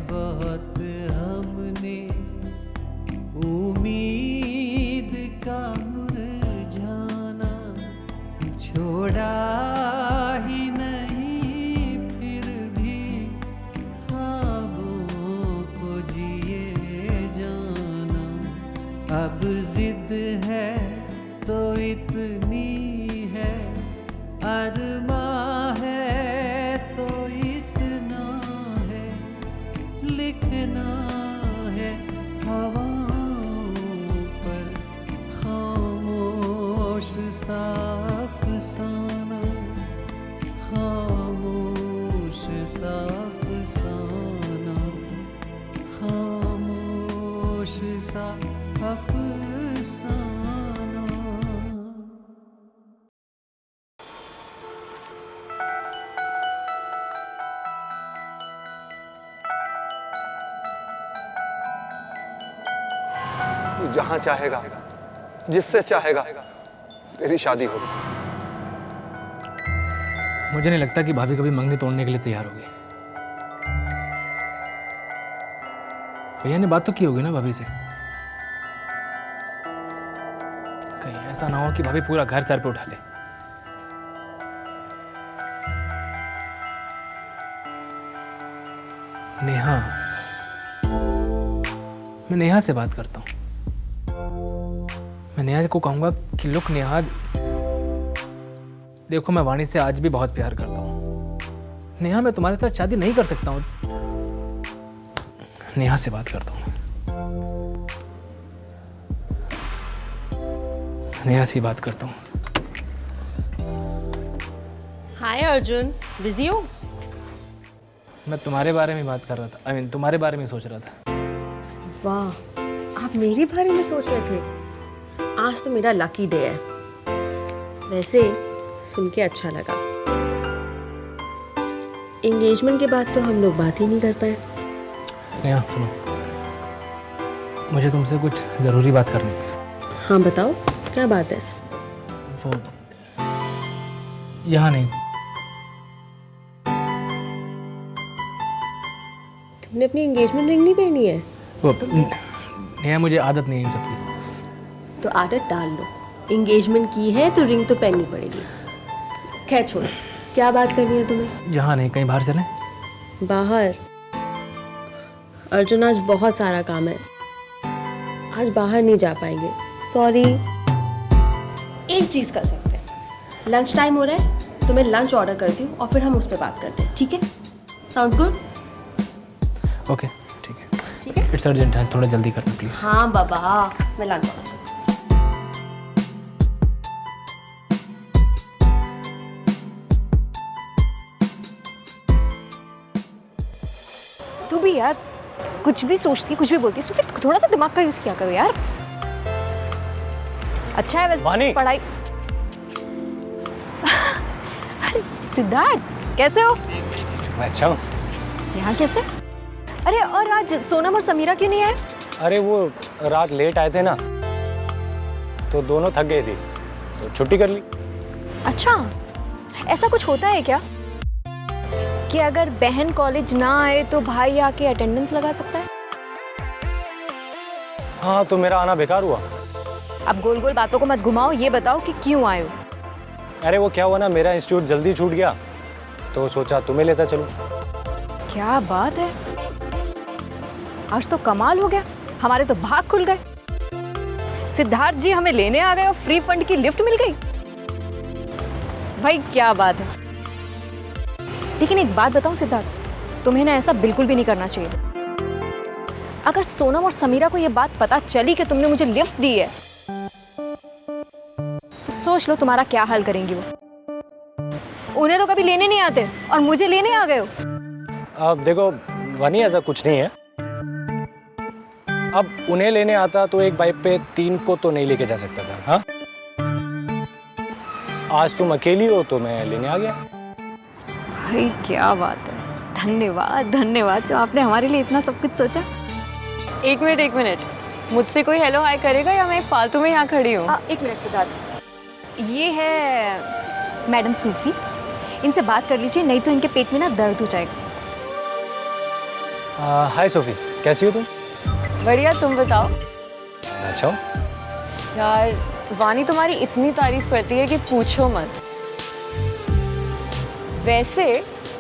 बहुत हमने उम्मीद का मुरझाना छोड़ा ही नहीं, फिर भी ख्वाबों को जिए जाना। अब जिद है तो इतनी है, अरमां है तो इतना है, लिखना है हवाओं पर खामोश सा अफसाना, खामोश सा अफसाना, खामोश सा अफसाना। तू जहां चाहेगा, जिससे चाहेगा, तेरी शादी होगी। मुझे नहीं लगता कि भाभी कभी मंगनी तोड़ने के लिए तैयार होगी। भैया ने बात तो की होगी ना भाभी से। कहीं ऐसा ना हो कि भाभी पूरा घर सर पे उठा ले। नेहा, मैं नेहा से बात करता हूँ। मैं नेहा को कहूंगा कि लुक नेहा, देखो मैं वाणी से आज भी बहुत प्यार करता हूँ। नेहा, मैं तुम्हारे साथ शादी नहीं कर सकता हूँ। नेहा से बात करता हूँ। नेहा से बात करता हूँ। हाय अर्जुन, बिजी हो? मैं तुम्हारे बारे में बात कर रहा था। तुम्हारे बारे में सोच रहा था। वाह, आप मेरे बारे में सोच रहे थे? आज तो मेरा लकी डे है। वैसे सुन के अच्छा लगा। एंगेजमेंट के बाद तो हम लोग बात ही नहीं कर पाए। नेहा सुनो, मुझे तुमसे कुछ ज़रूरी बात करनी है। हाँ बताओ, क्या बात है? वो यहाँ नहीं। तुमने अपनी एंगेजमेंट रिंग नहीं पहनी है? वो नेहा, मुझे आदत नहीं है इन सब की। तो आदत डाल लो। एंगेजमेंट की है तो रिंग तो पहननी पड़ेगी। खैर छोड़ो, क्या बात करनी है तुम्हें? यहाँ नहीं, कहीं बाहर चलें? बाहर? अर्जुन, आज बहुत सारा काम है, आज बाहर नहीं जा पाएंगे। सॉरी। एक चीज कर सकते हैं, लंच टाइम हो रहा है तो मैं लंच ऑर्डर करती हूँ और फिर हम उस पर बात करते हैं, ठीक है? Sounds good? ओके, ठीक है। ठीक है, इट्स अर्जेंट है, थोड़ा जल्दी करना प्लीज। हाँ बाबा, मैं लंच ऑर्डर करती हूँ। तू भी यार कुछ भी सोचती, कुछ भी बोलती, फिर थोड़ा सा दिमाग का यूज किया करो यार। अच्छा है वैसे पढ़ाई। अरे सिद्धार्थ, कैसे हो? मैं अच्छा हूँ। यहाँ कैसे? अरे और आज सोनम और समीरा क्यों नहीं आए? अरे वो रात लेट आए थे ना, तो दोनों थक गई थी तो छुट्टी कर ली। अच्छा, ऐसा कुछ होता है क्या कि अगर बहन कॉलेज ना आए तो भाई आके अटेंडेंस लगा सकता है? हाँ, तो मेरा आना बेकार हुआ। अब गोल गोल बातों को मत घुमाओ, ये बताओ कि क्यों आए हो? अरे वो क्या हुआ ना, मेरा इंस्टीट्यूट जल्दी छूट गया तो सोचा तुम्हें लेता चलूं। क्या बात है, आज तो कमाल हो गया, हमारे तो भाग खुल गए। सिद्धार्थ जी हमें लेने आ गए और फ्री फंड की लिफ्ट मिल गई। भाई क्या बात है। लेकिन एक बात बताऊं सिद्धार्थ, तुम्हें ना ऐसा बिल्कुल भी नहीं करना चाहिए। अगर सोनम और समीरा को यह बात पता चली कि तुमने मुझे लिफ्ट दी है तो सोच लो तुम्हारा क्या हाल करेंगी वो। उन्हें तो कभी लेने नहीं आते और मुझे लेने आ गए हो। अब देखो वानी, ऐसा कुछ नहीं है। अब उन्हें लेने आता तो एक बाइक पे 3 को तो नहीं लेके जा सकता था। हाँ, आज तुम अकेली हो तो मैं लेने आ गया। भाई क्या बात है, धन्यवाद धन्यवाद जो आपने हमारे लिए इतना सब कुछ सोचा। एक मिनट, मुझसे कोई हेलो हाय करेगा या मैं फालतू में यहाँ खड़ी हूँ? एक मिनट सिद्धार्थ, ये है मैडम सूफी, इनसे बात कर लीजिए, नहीं तो इनके पेट में ना दर्द हो जाएगा। हाय सोफी, कैसी हो तुम? बढ़िया, तुम बताओ। अच्छा हो? यार वानी तुम्हारी इतनी तारीफ करती है कि पूछो मत। वैसे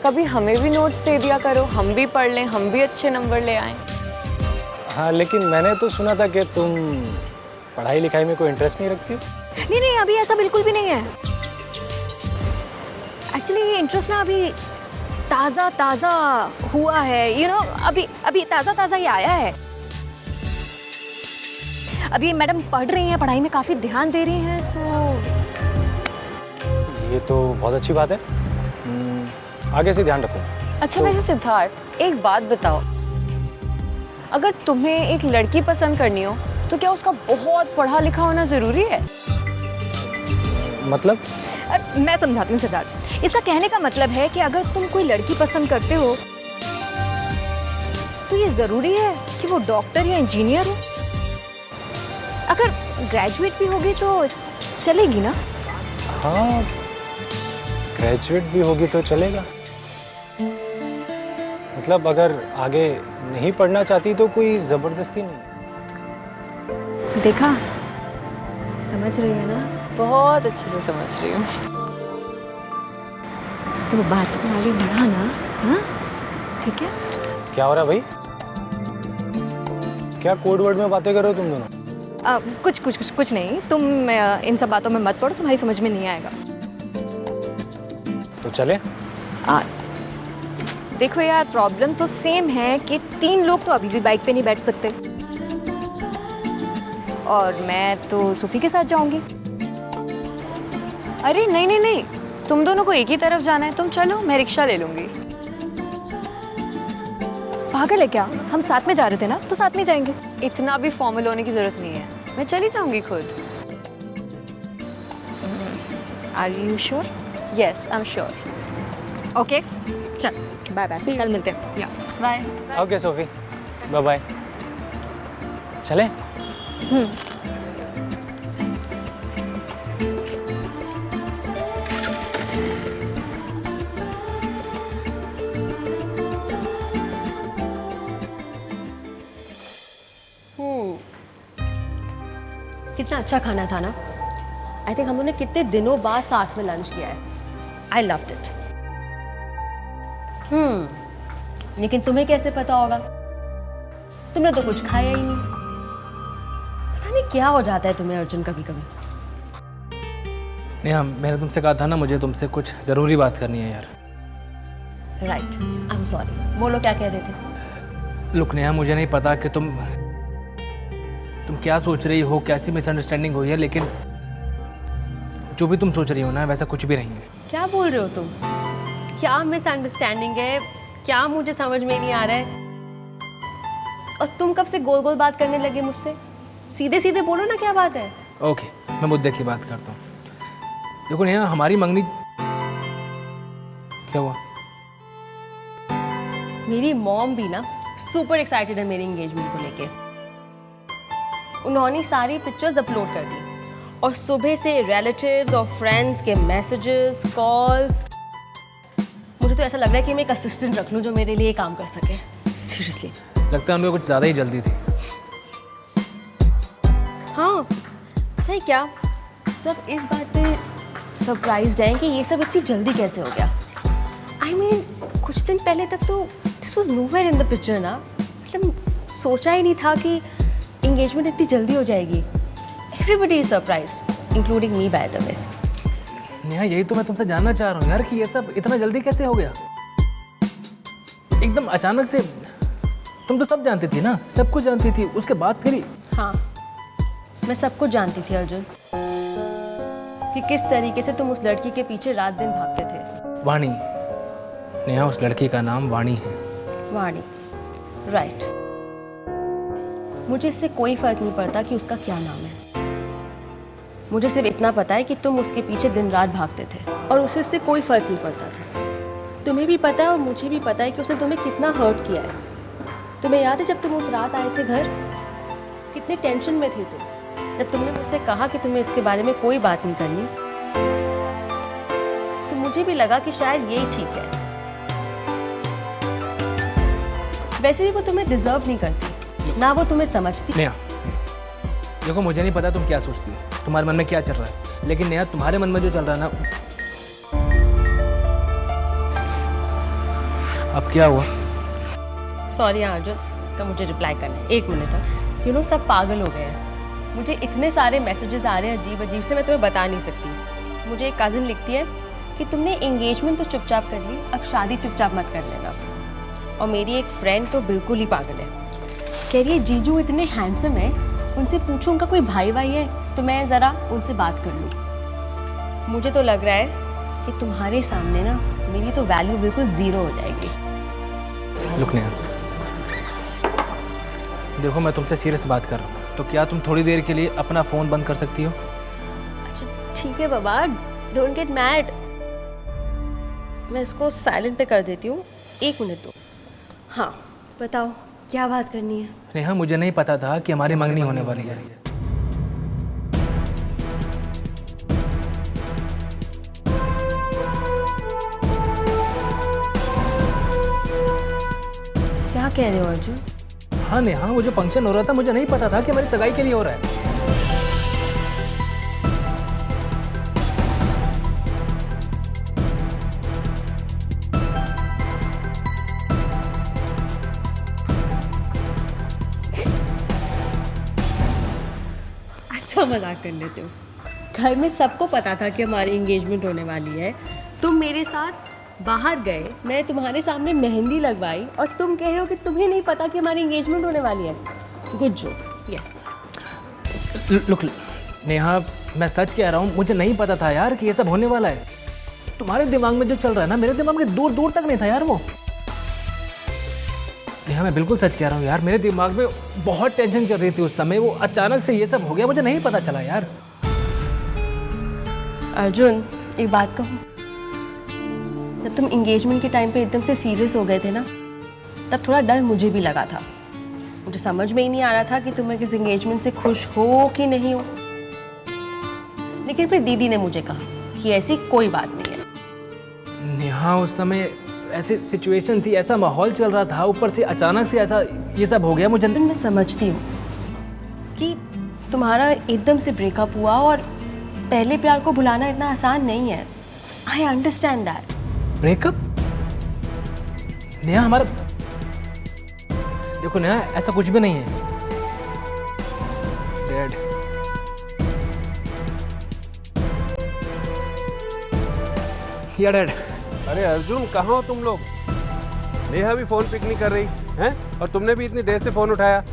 कभी हमें भी नोट्स दे दिया करो, हम भी पढ़ लें, हम भी अच्छे नंबर ले आएं। हाँ, लेकिन मैंने तो सुना था कि तुम पढ़ाई लिखाई में कोई इंटरेस्ट नहीं रखती हो। नहीं नहीं, अभी ऐसा बिल्कुल भी नहीं है। एक्चुअली ये इंटरेस्ट ना अभी ताज़ा ताज़ा हुआ है, यू नो, अभी ताज़ा ताज़ा ही आया है। अभी मैडम पढ़ रही हैं, पढ़ाई में काफ़ी ध्यान दे रही हैं, सो ये तो बहुत अच्छी बात है। आगे से ध्यान रखूँगा। अच्छा वैसे सिद्धार्थ, एक बात बताओ, अगर तुम्हें एक लड़की पसंद करनी हो तो क्या उसका बहुत पढ़ा लिखा होना जरूरी है? मतलब? मैं समझाती हूँ सिद्धार्थ। इसका कहने का मतलब है कि अगर तुम कोई लड़की पसंद करते हो तो ये ज़रूरी है कि वो डॉक्टर या इंजीनियर हो। अगर ग्रेजुएट भी होगी तो चलेगी ना? हाँ, ग्रेजुएट भी होगी तो चलेगा। मतलब अगर आगे नहीं पढ़ना चाहती तो कोई ज़बरदस्ती नहीं। देखा, समझ रही है ना? बहुत अच्छे से समझ रही हूँ। तो बात को आगे बढ़ाना, हाँ? ठीक है? क्या हो रहा है भाई? क्या कोड वर्ड में बातें कर रहे हो तुम दोनों? कुछ नहीं। तुम इन सब बातों में मत पड़ो, तुम्हारी समझ में नहीं आएगा। तो चले? देखो यार, प्रॉब्लम तो सेम है कि 3 लोग तो अभी भी बाइक पे नहीं बैठ सकते, और मैं तो सूफी के साथ जाऊंगी। अरे नहीं नहीं नहीं, तुम दोनों को एक ही तरफ जाना है, तुम चलो, मैं रिक्शा ले लूंगी। पागल है क्या? हम साथ में जा रहे थे ना, तो साथ में जाएंगे। इतना भी फॉर्मल होने की जरूरत नहीं है, मैं चली जाऊंगी खुद। Are you sure? Yes, I am sure. Okay, चल बाय बाय, कल मिलते हैं। या bye. Okay Sophie, bye bye. चले? कितना अच्छा खाना था ना। आई थिंक हम लोगों ने कितने दिनों बाद साथ में लंच किया है। I loved it. लेकिन तुम्हें कैसे पता होगा? तुमने तो कुछ खाया ही नहीं। पता नहीं क्या हो जाता है तुम्हें अर्जुन कभी कभी। नेहा, मैंने तुमसे कहा था ना, मुझे तुमसे कुछ ज़रूरी बात करनी है यार। Right, I am sorry. बोलो, क्या कह रहे थे? लुक नेहा, मुझे नहीं पता कि तुम क्या सोच रही हो, कैसी मिसअंडरस्टैंडिंग हुई है, लेकिन जो भी तुम सोच रही हो ना, वैसा कुछ भी नहीं है। क्या बोल रहे हो तुम? क्या मिसअंडरस्टैंडिंग है? क्या मुझे समझ में नहीं आ रहा है? और तुम कब से गोल गोल बात करने लगे मुझसे? सीधे सीधे बोलो ना, क्या बात है? ओके, मैं मुद्दे की बात करता हूँ। देखो नेहा, हमारी मंगनी। क्या हुआ? मेरी मॉम भी ना सुपर एक्साइटेड है मेरी एंगेजमेंट को लेके। उन्होंने सारी पिक्चर्स अपलोड कर दी, और सुबह से रिलेटिव्स और फ्रेंड्स के मैसेजेस, कॉल्स। मुझे तो ऐसा लग रहा है कि मैं एक असिस्टेंट रख लूं जो मेरे लिए काम कर सके। सीरियसली लगता है उनको कुछ ज़्यादा ही जल्दी थी। हाँ, पता है क्या, सब इस बात पे सरप्राइज्ड हैं कि ये सब इतनी जल्दी कैसे हो गया। आई मीन, कुछ दिन पहले तक तो this was nowhere in the picture ना। मतलब सोचा ही नहीं था कि एंगेजमेंट इतनी जल्दी हो जाएगी। Everybody is surprised, including me by the way. Neha, यही तो मैं तुमसे जानना चाह रहा हूँ यार कि ये सब इतना जल्दी कैसे हो गया, एकदम अचानक से। तुम तो सब जानती थी ना, सब कुछ जानती थी, उसके बाद फिर। हाँ, मैं सब कुछ जानती थी अर्जुन, कि किस तरीके से तुम उस लड़की के पीछे रात दिन भागते थे। वाणी। नेहा, उस लड़की का नाम वाणी है। वाणी, राइट। मुझे इससे कोई फर्क नहीं पड़ता कि उसका क्या नाम है। मुझे सिर्फ इतना पता है कि तुम उसके पीछे दिन रात भागते थे, और उसे इससे कोई फर्क नहीं पड़ता था। तुम्हें भी पता है और मुझे भी पता है कि उसने तुम्हें कितना हर्ट किया है। तुम्हें याद है जब तुम उस रात आए थे घर, कितने टेंशन में थे तुम, जब तुमने मुझसे कहा कि तुम्हें इसके बारे में कोई बात नहीं करनी। तो मुझे भी लगा कि शायद यही ठीक है। वैसे भी वो तुम्हें डिजर्व नहीं करती, ना वो तुम्हें समझती। नेहा, देखो मुझे नहीं पता तुम क्या सोचती हो, तुम्हारे मन में क्या चल रहा है, लेकिन नेहा तुम्हारे मन में जो चल रहा है ना, अब क्या हुआ? सॉरी अर्जुन, इसका मुझे रिप्लाई करना है, 1 मिनट। सब पागल हो गए हैं, मुझे इतने सारे मैसेजेस आ रहे हैं अजीब अजीब से, मैं तुम्हें बता नहीं सकती। मुझे एक कज़न लिखती है कि तुमने एंगेजमेंट तो चुपचाप कर ली, अब शादी चुपचाप मत कर लेना। और मेरी एक फ्रेंड तो बिल्कुल ही पागल है, कह रही है जीजू इतने हैंडसम है, उनसे पूछो उनका कोई भाई भाई है तो मैं ज़रा उनसे बात कर लूँ। मुझे तो लग रहा है कि तुम्हारे सामने ना मेरी तो वैल्यू बिल्कुल ज़ीरो हो जाएगी। लुक नेहा, देखो मैं तुमसे सीरियस बात कर रहा हूँ, तो क्या तुम थोड़ी देर के लिए अपना फ़ोन बंद कर सकती हो? अच्छा ठीक है बाबा, डोंट गेट मैड। मैं इसको साइलेंट पे कर देती हूँ, 1 मिनट दो। हाँ बताओ क्या बात करनी है? नेहा, मुझे नहीं पता था कि हमारी मंगनी होने वाली है। क्या कह रहे हो अर्जुन? हाँ नेहा, वो जो फंक्शन हो रहा था मुझे नहीं पता था कि हमारी सगाई के लिए हो रहा है। अच्छा मजाक कर लेते हो। घर में सबको पता था कि हमारी एंगेजमेंट होने वाली है, तुम मेरे साथ बाहर गए, मैं तुम्हारे सामने मेहंदी लगवाई और तुम कह रहे हो कि तुम्हें नहीं पता कि हमारी एंगेजमेंट होने वाली है। Good joke, yes. Look Neha, मैं सच कह रहा हूँ, मुझे नहीं पता था यार कि ये सब होने वाला है। तुम्हारे दिमाग में जो चल रहा है ना, मेरे दिमाग में दूर दूर तक नहीं था यार वो। नेहा, मैं बिल्कुल सच कह रहा हूँ यार, मेरे दिमाग में बहुत टेंशन चल रही थी उस समय, वो अचानक से ये सब हो गया, मुझे नहीं पता चला यार। अर्जुन एक बात कहूँ, जब तुम एंगेजमेंट के टाइम पे एकदम से सीरियस हो गए थे ना, तब थोड़ा डर मुझे भी लगा था। मुझे समझ में ही नहीं आ रहा था कि तुम्हें किस एंगेजमेंट से खुश हो कि नहीं हो। लेकिन फिर दीदी ने मुझे कहा कि ऐसी कोई बात नहीं है। नेहा, उस समय ऐसी सिचुएशन थी, ऐसा माहौल चल रहा था, ऊपर से अचानक से ऐसा ये सब हो गया। मुझे मैं समझती हूँ कि तुम्हारा एकदम से ब्रेकअप हुआ और पहले प्यार को भुलाना इतना आसान नहीं है। I understand that. Breakup? Neha, हमारा देखो नेहा, ऐसा कुछ भी नहीं है। डैड, या डैड। अरे अर्जुन, कहाँ हो तुम लोग? नेहा भी फोन पिक नहीं कर रही हैं, और तुमने भी इतनी देर से फोन उठाया।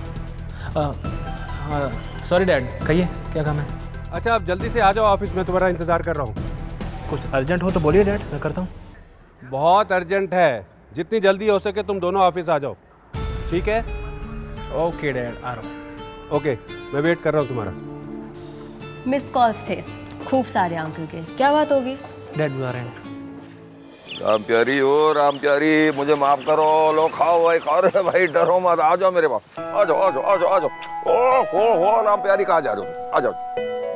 सॉरी डैड, कहिए क्या काम है? अच्छा, आप जल्दी से आ जाओ ऑफिस में, तुम्हारा इंतजार कर रहा हूँ। कुछ अर्जेंट हो तो बोलिए डैड, मैं करता हूँ। बहुत अर्जेंट है, जितनी जल्दी हो सके तुम दोनों ऑफिस आ जाओ, ठीक है? ओके डैड, आ रहा हूँ। ओके, मैं वेट कर रहा हूँ तुम्हारा। मिस कॉल्स थे खूब सारे अंकल के, क्या बात होगी? डैड बुला रहे हैं। राम प्यारी, ओ राम प्यारी, मुझे माफ करो। लो खाओ भाई, खाओ रे भाई, डरो मत, आ जाओ मेरे पास, आ जाओ आ जाओ आ जाओ आ जाओ। ओ हो राम प्यारी, कहाँ जा रहे हो? आ जाओ,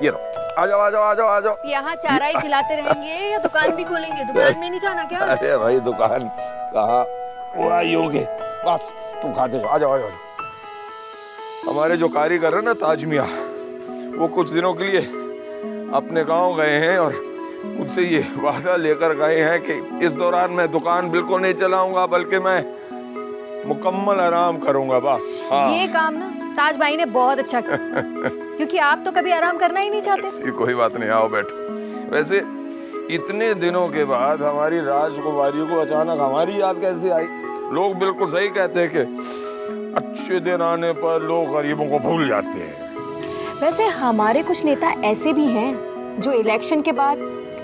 ये लो, आ जाओ आ जाओ आ जाओ आ जाओ। यहाँ चारा ही खिलाते रहेंगे या दुकान भी खोलेंगे? दुकान में नहीं जाना क्या? अरे भाई, दुकान कहाँ, वो आई होगी, बस तुम खाते जाओ, आ जाओ आ जाओ। हमारे जो कारीगर है ना ताज मियाँ, वो कुछ दिनों के लिए अपने गांव गए हैं और मुझसे ये वादा लेकर गए हैं कि इस दौरान मैं दुकान बिल्कुल नहीं चलाऊंगा, बल्कि मैं मुकम्मल आराम करूंगा बस। हाँ। ये काम ना ताज भाई ने बहुत अच्छा किया, क्योंकि आप तो कभी आराम करना ही नहीं चाहते। ऐसी कोई बात नहीं, आओ बैठो। वैसे इतने दिनों के बाद हमारी राजकुमारी को अचानक हमारी याद कैसे आई? लोग बिल्कुल सही कहते हैं कि अच्छे दिन आने पर लोग गरीबों को भूल जाते हैं। वैसे हमारे कुछ नेता ऐसे भी हैं जो इलेक्शन के बाद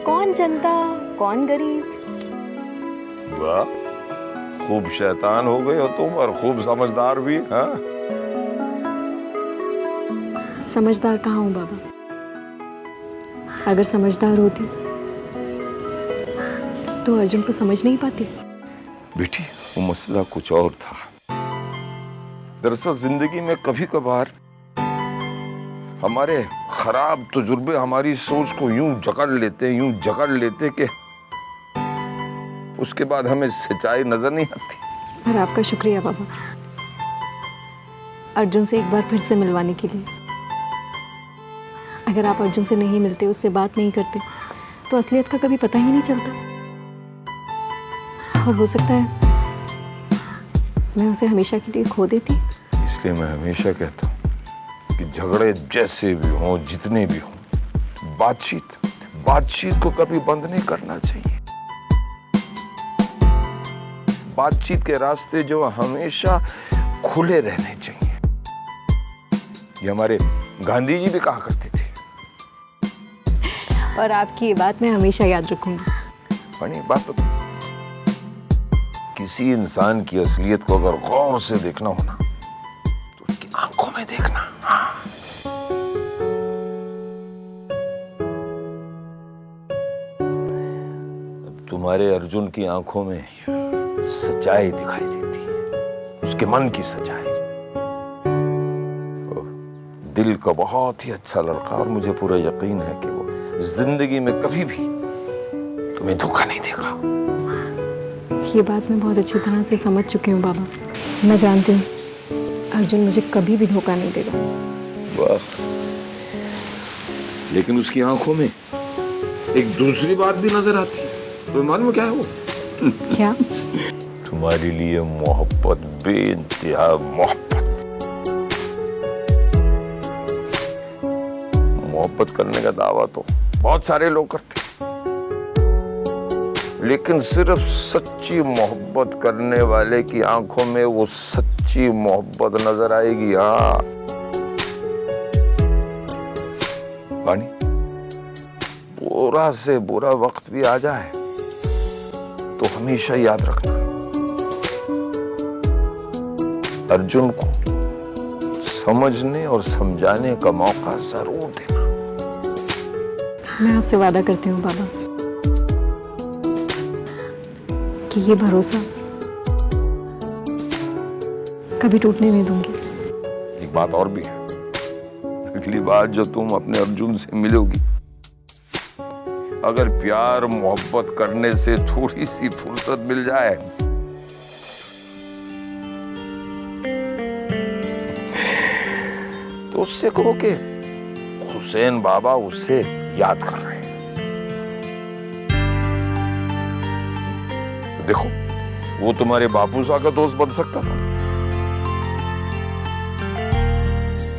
कौन जनता कौन गरीब। वाह, खूब शैतान हो गए हो तुम, और खूब समझदार भी। हाँ, समझदार कहाँ हूँ बाबा? अगर समझदार होती तो अर्जुन को समझ नहीं पाती। बेटी, वो मसला कुछ और था। दरअसल जिंदगी में कभी कभार हमारे खराब तजुर्बे हमारी सोच को यूं जकड़ लेते कि उसके बाद हमें सच्चाई नजर नहीं आती। पर आपका शुक्रिया बाबा, अर्जुन से एक बार फिर से मिलवाने के लिए। अगर आप अर्जुन से नहीं मिलते, उससे बात नहीं करते, तो असलियत का कभी पता ही नहीं चलता। और हो सकता है मैं उसे हमेशा के लिए खो देती। इसलिए मैं हमेशा कहता हूँ कि झगड़े जैसे भी हों, जितने भी हों, बातचीत को कभी बंद नहीं करना चाहिए। बातचीत के रास्ते जो हमेशा खुले रहने चाहिए। ये हमारे गांधी जी भी कहा करते थे। और आपकी ये बात मैं हमेशा याद रखूंगी। बनी बात तो, किसी इंसान की असलियत को अगर गौर से देखना हो ना, तो उसकी आंखों में देखना। हाँ। अब तुम्हारे अर्जुन की आंखों में सच्चाई दिखाई देती है, उसके मन की सच्चाई। दिल का बहुत ही अच्छा लड़का, और मुझे पूरा यकीन है कि वो जिंदगी में कभी भी तुम्हें धोखा नहीं देगा। ये बात मैं बहुत अच्छी तरह से समझ चुकी हूँ बाबा। मैं जानती हूँ अर्जुन मुझे कभी भी धोखा नहीं देगा। बस, लेकिन उसकी आंखों में एक दूसरी बात भी नजर आती है। तो मालूम है क्या है वो? क्या? तुम्हारे लिए मोहब्बत, बेइंतहा मोहब्बत। मोहब्बत करने का दावा तो बहुत सारे लोग करते हैं, लेकिन सिर्फ सच्ची मोहब्बत करने वाले की आंखों में वो सच्ची मोहब्बत नजर आएगी। हाँ वाणी, बुरा से बुरा वक्त भी आ जाए तो हमेशा याद रखना, अर्जुन को समझने और समझाने का मौका जरूर देना। मैं आपसे वादा करती हूँ बाबा कि ये भरोसा कभी टूटने नहीं दूंगी। एक बात और भी है, अगली बार जो तुम अपने अर्जुन से मिलोगी, अगर प्यार मोहब्बत करने से थोड़ी सी फुर्सत मिल जाए, तो उससे कहो कि हुसैन बाबा उससे याद कर रहे हैं। देखो, वो तुम्हारे बापू सा का दोस्त बन सकता था,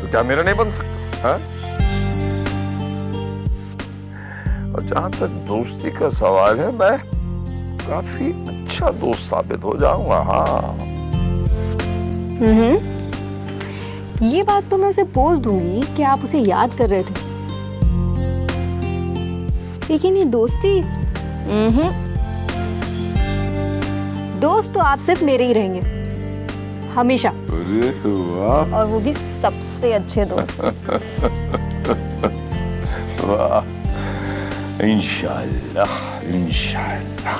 तो क्या मेरा नहीं बन सकता? हाँ? और जहां तक दोस्ती का सवाल है, मैं काफी अच्छा दोस्त साबित हो जाऊंगा। हाँ, ये बात तो मैं उसे बोल दूंगी कि आप उसे याद कर रहे थे, लेकिन ये दोस्ती, दोस्त तो आप सिर्फ मेरे ही रहेंगे हमेशा। अरे वाह, और वो भी सबसे अच्छे दोस्त। वाह, इंशाल्लाह इंशाल्लाह।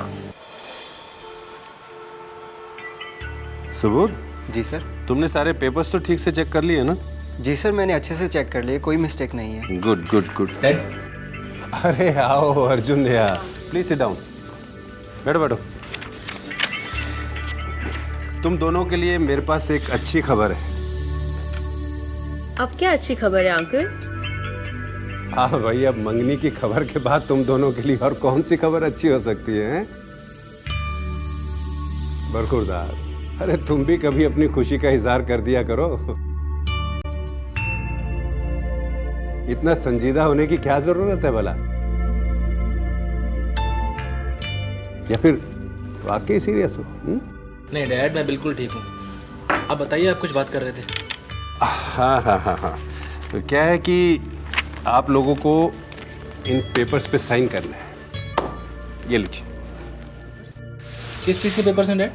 सबूत, जी सर। तुमने सारे पेपर्स तो ठीक से चेक कर लिए ना? जी सर, मैंने अच्छे से चेक कर लिए, कोई मिस्टेक नहीं है। Good good good. अरे आओ अर्जुन भैया, प्लीज सिट डाउन। बैठो बैठो। तुम दोनों के लिए मेरे पास एक अच्छी खबर है। अब क्या अच्छी खबर है अंकल? हाँ भाई, अब मंगनी की खबर के बाद तुम दोनों के लिए और कौन सी खबर अच्छी हो सकती है? बरखुरदार, अरे तुम भी कभी अपनी खुशी का इजहार कर दिया करो। इतना संजीदा होने की क्या जरूरत है भला? या फिर वाकई सीरियस हो? नहीं डैड, मैं बिल्कुल ठीक हूँ। आप बताइए, आप कुछ बात कर रहे थे। हाँ हाँ हाँ हाँ, तो क्या है कि आप लोगों को इन पेपर्स पे साइन करना है। ये लीजिए। किस चीज़ के पेपर्स हैं डैड?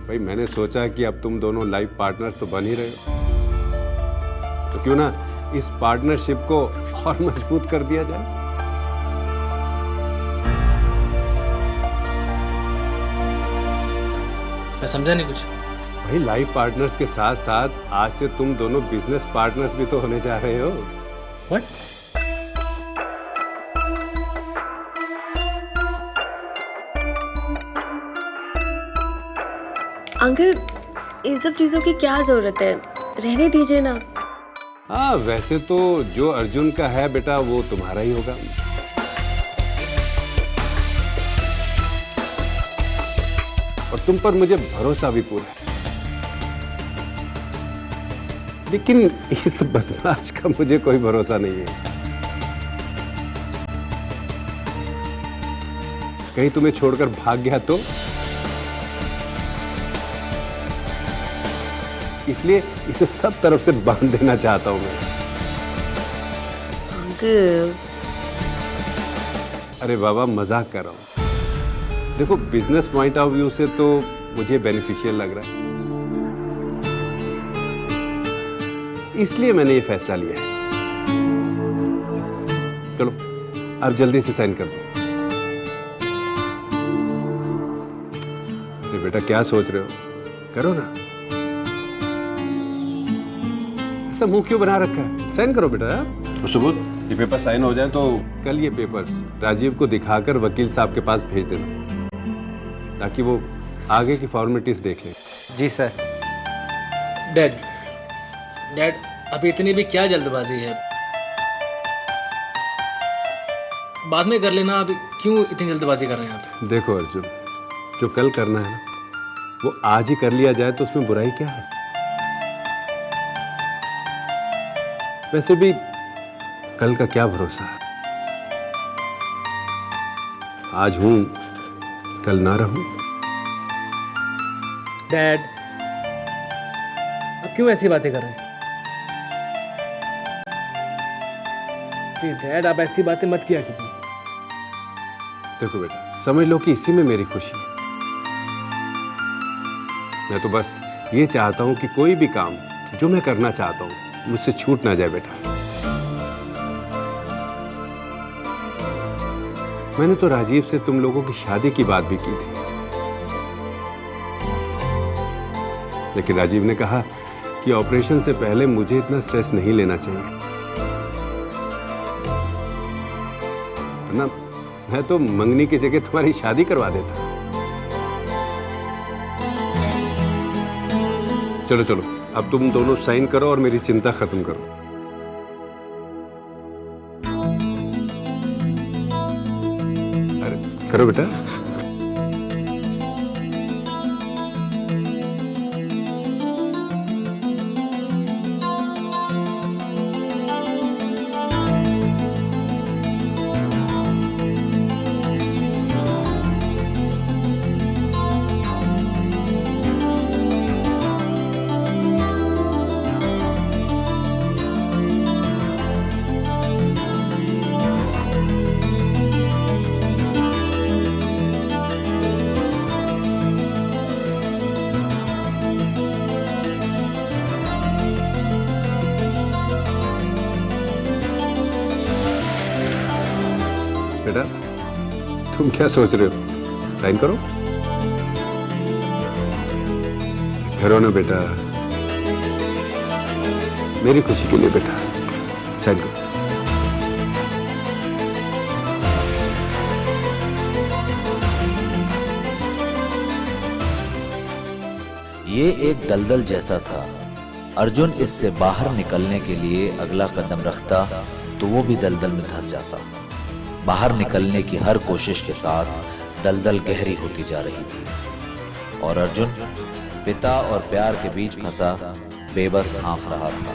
भाई मैंने सोचा कि अब तुम दोनों लाइफ पार्टनर्स तो बन ही रहे हो, तो क्यों ना इस पार्टनरशिप को और मजबूत कर दिया जाए। मैं समझा नहीं कुछ। भाई लाइफ पार्टनर्स के साथ साथ आज से तुम दोनों बिजनेस पार्टनर्स भी तो होने जा रहे हो। व्हाट? अंकल, इन सब चीज़ों की क्या ज़रूरत है? रहने दीजिए ना। हाँ, वैसे तो जो अर्जुन का है बेटा वो तुम्हारा ही होगा। और तुम पर मुझे भरोसा भी पूरा है। लेकिन इस बदमाश का मुझे कोई भरोसा नहीं है। कहीं तुम्हें छोड़कर भाग गया तो? इसलिए इसे सब तरफ से बांध देना चाहता हूं मैं। अंकल। अरे बाबा, मजाक कर रहा हूं। देखो, बिजनेस पॉइंट ऑफ व्यू से तो मुझे बेनिफिशियल लग रहा है, इसलिए मैंने ये फैसला लिया है। चलो अब जल्दी से साइन कर दो। अरे बेटा, क्या सोच रहे हो? करो ना। ऐसा मुंह क्यों बना रखा है? साइन करो बेटा। तो सबूत, ये पेपर साइन हो जाए तो कल ये पेपर्स राजीव को दिखाकर वकील साहब के पास भेज देना, ताकि वो आगे की फॉर्मेलिटीज देख ले। जी सर। डैड, अभी इतनी भी क्या जल्दबाजी है? बाद में कर लेना, अभी क्यों इतनी जल्दबाजी कर रहे हैं आप? देखो अर्जुन, जो कल करना है ना, वो आज ही कर लिया जाए तो उसमें बुराई क्या है? वैसे भी कल का क्या भरोसा है? आज हूं, कल ना रहूं। डैड, अब क्यों ऐसी बातें कर रहे हैं? प्लीज डैड, आप ऐसी बातें मत किया कीजिए। देखो बेटा, समझ लो कि इसी में मेरी खुशी है। मैं तो बस ये चाहता हूं कि कोई भी काम जो मैं करना चाहता हूं मुझसे छूट ना जाए बेटा। मैंने तो राजीव से तुम लोगों की शादी की बात भी की थी, लेकिन राजीव ने कहा कि ऑपरेशन से पहले मुझे इतना स्ट्रेस नहीं लेना चाहिए, वरना मैं तो मंगनी की जगह तुम्हारी शादी करवा देता। चलो चलो, अब तुम दोनों साइन करो और मेरी चिंता खत्म करो। अरे करो बेटा। बेटा, तुम क्या सोच रहे हो? साइन करो। करो ना बेटा, मेरी खुशी के लिए बेटा, साइन करो। ये एक दलदल जैसा था। अर्जुन इससे बाहर निकलने के लिए अगला कदम रखता तो वो भी दलदल में धंस जाता। बाहर निकलने की हर कोशिश के साथ दलदल गहरी होती जा रही थी और अर्जुन पिता और प्यार के बीच फंसा बेबस हाँफ रहा था।